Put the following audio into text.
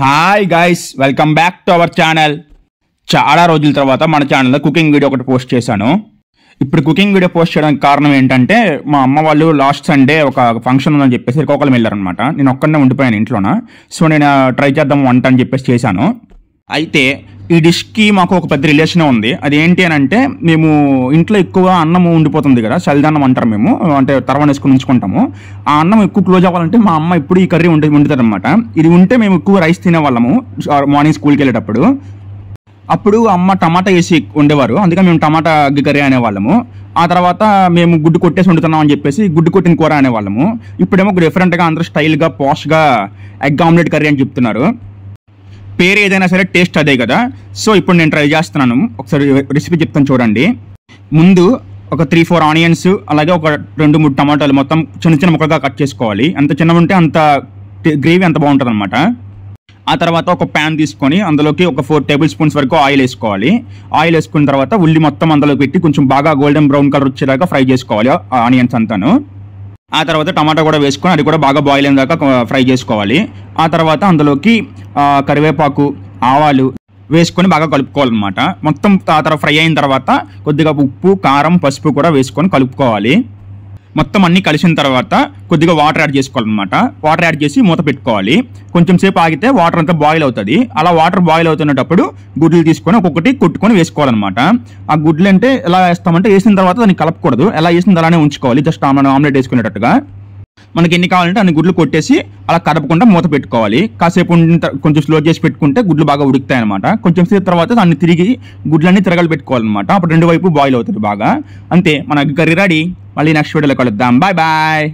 Hi guys, welcome back to our channel. చాలా రోజుల తర్వాత మన ఛానల్లో కుకింగ్ వీడియో ఒకటి పోస్ట్ చేశాను. ఇప్పుడు కుకింగ్ వీడియో పోస్ట్ చేయడానికి కారణం ఏంటంటే, మా అమ్మ వాళ్ళు లాస్ట్ సండే ఒక ఫంక్షన్ ఉందని చెప్పేసి శ్రీకాకుళం వెళ్ళారనమాట. నేను ఒక్కడనే ఉండిపోయాను ఇంట్లోన. సో నేను ట్రై చేద్దాం వంట అని చెప్పేసి చేశాను. అయితే ఈ డిష్కి మాకు ఒక పెద్ద రిలేషన్ ఉంది. అది ఏంటి అని అంటే, మేము ఇంట్లో ఎక్కువ అన్నం ఉండిపోతుంది కదా, చలిదన్నం అంటారు మేము, అంటే తర్వాణ వేసుకుని ఉంచుకుంటాము. ఆ అన్నం ఎక్కువ క్లోజ్ అవ్వాలంటే మా అమ్మ ఇప్పుడు ఈ కర్రీ వండుతుంది అనమాట. ఇది ఉంటే మేము ఎక్కువ రైస్ తినేవాళ్ళము మార్నింగ్ స్కూల్కి వెళ్ళేటప్పుడు. అప్పుడు అమ్మ టమాటా వేసి ఉండేవారు, అందుకని మేము టమాటా కర్రీ అనేవాళ్ళము. ఆ తర్వాత మేము గుడ్డు కొట్టేసి వండుతున్నాం అని చెప్పేసి గుడ్డు కొట్టిన కూర అనేవాళ్ళము. ఇప్పుడేమో డిఫరెంట్గా అందరూ స్టైల్గా పాష్గా ఎగ్ ఆమ్లెట్ కర్రీ అని చెప్తున్నారు. పేరు ఏదైనా సరే టేస్ట్ అదే కదా. సో ఇప్పుడు నేను ట్రై చేస్తున్నాను, ఒకసారి రెసిపీ చెప్తాను చూడండి. ముందు ఒక 3-4 ఆనియన్స్, అలాగే ఒక 2-3 టమాటాలు మొత్తం చిన్న చిన్న ముక్కలుగా కట్ చేసుకోవాలి. ఎంత చిన్నగా ఉంటే అంత గ్రేవీ అంత బాగుంటుంది అనమాట. ఆ తర్వాత ఒక ప్యాన్ తీసుకొని అందులోకి ఒక 4 టేబుల్ స్పూన్స్ వరకు ఆయిల్ వేసుకోవాలి. ఆయిల్ వేసుకున్న తర్వాత ఉల్లి మొత్తం అందులోకి పెట్టి కొంచెం బాగా గోల్డెన్ బ్రౌన్ కలర్ వచ్చేదాకా ఫ్రై చేసుకోవాలి ఆనియన్స్ అంతాను. ఆ తర్వాత టమాటా కూడా వేసుకొని అది కూడా బాగా బాయిల్ అయిన దాకా ఫ్రై చేసుకోవాలి. ఆ తర్వాత అందులోకి కరివేపాకు, ఆవాలు వేసుకొని బాగా కలుపుకోవాలన్నమాట. మొత్తం ఆ తర్వాత ఫ్రై అయిన తర్వాత కొద్దిగా ఉప్పు, కారం, పసుపు కూడా వేసుకొని కలుపుకోవాలి. మొత్తం అన్నీ కలిసిన తర్వాత కొద్దిగా వాటర్ యాడ్ చేసుకోవాలన్నమాట. వాటర్ యాడ్ చేసి మూత పెట్టుకోవాలి. కొంచెం సేపు ఆగితే వాటర్ అంతా బాయిల్ అవుతుంది. అలా వాటర్ బాయిల్ అవుతున్నప్పుడు గుడ్లు తీసుకొని ఒక్కొక్కటి కొట్టుకొని వేసుకోవాలన్నమాట. ఆ గుడ్లు అంటే ఎలా వేస్తామంటే, వేసిన తర్వాత దాన్ని కలపకూడదు, ఎలా వేసింది అలానే ఉంచుకోవాలి. జస్ట్ మనం ఆమ్లెట్ వేసుకునేటట్టుగా మనకి ఎన్ని కావాలంటే అన్ని గుడ్లు కొట్టేసి అలా కదపకుండా మూత పెట్టుకోవాలి. కాసేపు కొంచెం స్లో చేసి పెట్టుకుంటే గుడ్లు బాగా ఉడుకుతాయి అనమాట. కొంచెం సేపు తర్వాత దాన్ని తిరిగి గుడ్లన్నీ తిరగలు పెట్టుకోవాలన్నమాట. అప్పుడు 2 వైపు బాయిల్ అవుతుంది బాగా. అంతే, మన కర్రీ రెడీ. మళ్ళీ నెక్స్ట్ వీడియోలో కలుద్దాం. Bye bye.